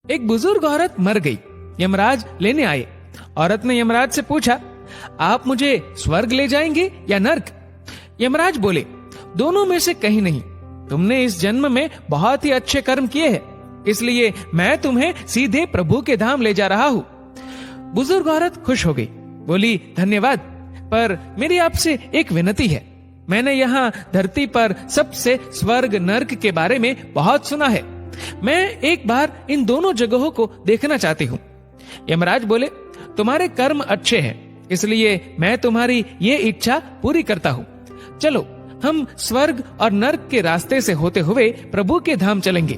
एक बुजुर्ग औरत मर गई। यमराज लेने आए। औरत ने यमराज से पूछा, आप मुझे स्वर्ग ले जाएंगे या नर्क? यमराज बोले, दोनों में से कहीं नहीं। तुमने इस जन्म में बहुत ही अच्छे कर्म किए हैं, इसलिए मैं तुम्हें सीधे प्रभु के धाम ले जा रहा हूँ। बुजुर्ग औरत खुश हो गई, बोली, धन्यवाद, पर मेरी आपसे एक विनती है। मैंने यहाँ धरती पर सबसे स्वर्ग नर्क के बारे में बहुत सुना है। मैं एक बार इन दोनों जगहों को देखना चाहती हूँ। यमराज बोले, तुम्हारे कर्म अच्छे हैं, इसलिए मैं तुम्हारी ये इच्छा पूरी करता हूँ। चलो हम स्वर्ग और नर्क के रास्ते से होते हुए प्रभु के धाम चलेंगे।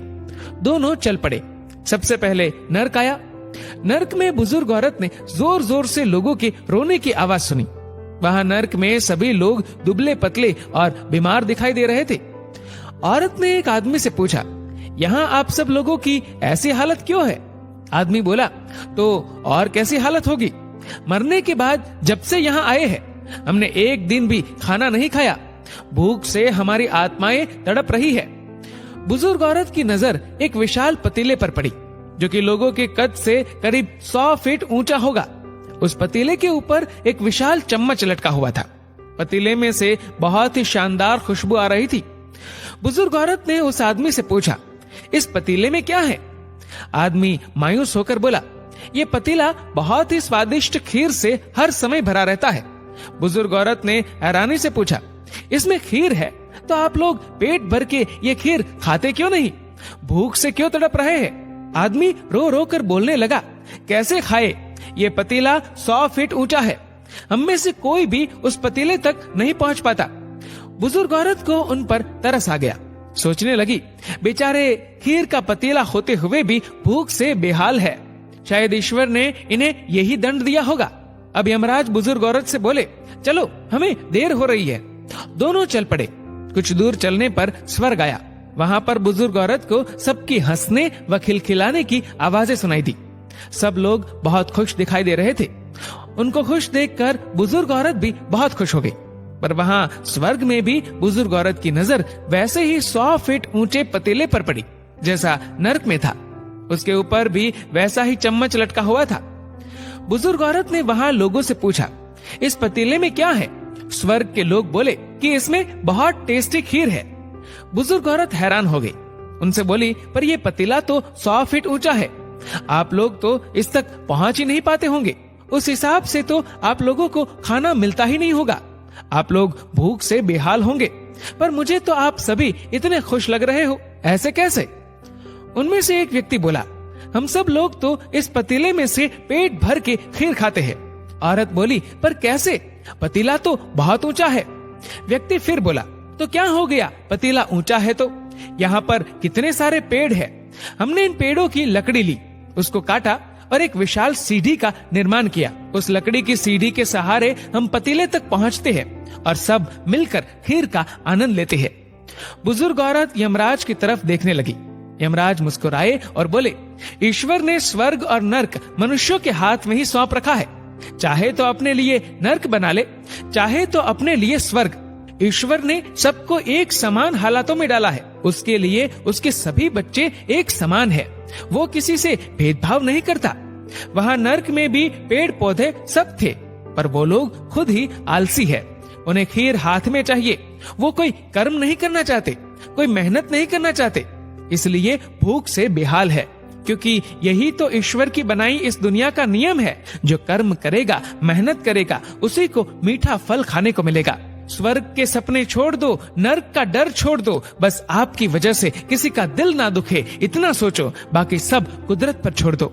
दोनों चल पड़े। सबसे पहले नर्क आया। नर्क में बुजुर्ग औरत ने जोर जोर से लोगों के रोने की आवाज सुनी। वहां नर्क में सभी लोग दुबले पतले और बीमार दिखाई दे रहे थे। औरत ने एक आदमी से पूछा, यहाँ आप सब लोगों की ऐसी हालत क्यों है? आदमी बोला, तो और कैसी हालत होगी? मरने के बाद जब से यहाँ आए हैं, हमने एक दिन भी खाना नहीं खाया। भूख से हमारी आत्माएं तड़प रही है। बुजुर्ग औरत की नजर एक विशाल पतीले पर पड़ी, जो कि लोगों के कद से करीब 100 फीट ऊंचा होगा। उस पतीले के ऊपर एक विशाल चम्मच लटका हुआ था। पतीले में से बहुत ही शानदार खुशबू आ रही थी। बुजुर्ग औरत ने उस आदमी से पूछा, इस पतीले में क्या है? आदमी मायूस होकर बोला, ये पतीला बहुत ही स्वादिष्ट खीर से हर समय भरा रहता है। बुजुर्ग औरत ने हैरानी से पूछा, इसमें खीर है तो आप लोग पेट भर के ये खीर खाते क्यों नहीं? भूख से क्यों तड़प रहे हैं? आदमी रो रो कर बोलने लगा, कैसे खाए? ये पतीला 100 फीट ऊंचा है। हम में से कोई भी उस पतीले तक नहीं पहुंच पाता। बुजुर्ग औरत को उन पर तरस आ गया। सोचने लगी, बेचारे खीर का पतीला होते हुए भी भूख से बेहाल है। शायद ईश्वर ने इन्हें यही दंड दिया होगा। अब यमराज बुजुर्ग औरत से बोले, चलो हमें देर हो रही है। दोनों चल पड़े। कुछ दूर चलने पर स्वर्ग आया। वहां पर बुजुर्ग औरत को सबकी हंसने व खिलखिलाने की आवाजें सुनाई दी। सब लोग बहुत खुश दिखाई दे रहे थे। उनको खुश देखकर बुजुर्ग औरत भी बहुत खुश हो गई। पर वहां स्वर्ग में भी बुजुर्ग औरत की नजर वैसे ही 100 फीट ऊंचे पतीले पर पड़ी जैसा नर्क में था। उसके ऊपर भी वैसा ही चम्मच लटका हुआ था। बुजुर्ग औरत ने वहां लोगों से पूछा, इस पतीले में क्या है? स्वर्ग के लोग बोले कि इसमें बहुत टेस्टी खीर है। बुजुर्ग औरत हैरान हो गई। उनसे बोली, पर यह पतीला तो 100 फीट ऊंचा है। आप लोग तो इस तक पहुंच ही नहीं पाते होंगे। उस हिसाब से तो आप लोगों को खाना मिलता ही नहीं होगा। आप लोग भूख से बेहाल होंगे। पर मुझे तो आप सभी इतने खुश लग रहे हो, ऐसे कैसे? उनमें से एक व्यक्ति बोला, हम सब लोग तो इस पतीले में से पेट भर के खीर खाते हैं। औरत बोली, पर कैसे? पतीला तो बहुत ऊंचा है। व्यक्ति फिर बोला, तो क्या हो गया? पतीला ऊंचा है तो यहाँ पर कितने सारे पेड़ हैं। हमने इन पेड़ों की लकड़ी ली, उसको काटा और एक विशाल सीढ़ी का निर्माण किया। उस लकड़ी की सीढ़ी के सहारे हम पतीले तक पहुँचते हैं और सब मिलकर खीर का आनंद लेते हैं। बुजुर्ग औरत यमराज की तरफ देखने लगी। यमराज मुस्कुराए और बोले, ईश्वर ने स्वर्ग और नर्क मनुष्यों के हाथ में ही सौंप रखा है। चाहे तो अपने लिए नर्क बना ले, चाहे तो अपने लिए स्वर्ग। ईश्वर ने सबको एक समान हालातों में डाला है। उसके लिए उसके सभी बच्चे एक समान है। वो किसी से भेदभाव नहीं करता। वहाँ नर्क में भी पेड़ पौधे सब थे, पर वो लोग खुद ही आलसी है। उन्हें खीर हाथ में चाहिए। वो कोई कर्म नहीं करना चाहते, कोई मेहनत नहीं करना चाहते, इसलिए भूख से बेहाल है। क्योंकि यही तो ईश्वर की बनाई इस दुनिया का नियम है। जो कर्म करेगा, मेहनत करेगा, उसी को मीठा फल खाने को मिलेगा। स्वर्ग के सपने छोड़ दो, नर्क का डर छोड़ दो। बस आपकी वजह से किसी का दिल ना दुखे, इतना सोचो। बाकी सब कुदरत पर छोड़ दो।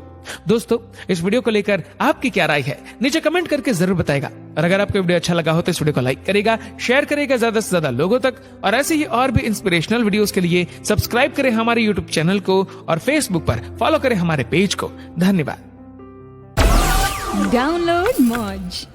दोस्तों, इस वीडियो को लेकर आपकी क्या राय है, नीचे कमेंट करके जरूर बताएगा। और अगर आपको वीडियो अच्छा लगा हो तो इस वीडियो को लाइक करेगा, शेयर करेगा ज्यादा से ज्यादा लोगों तक। और ऐसे ही और भी इंस्पिरेशनल वीडियोस के लिए सब्सक्राइब करें हमारे यूट्यूब चैनल को और फेसबुक पर फॉलो करें हमारे पेज को। धन्यवाद। डाउनलोड मौज।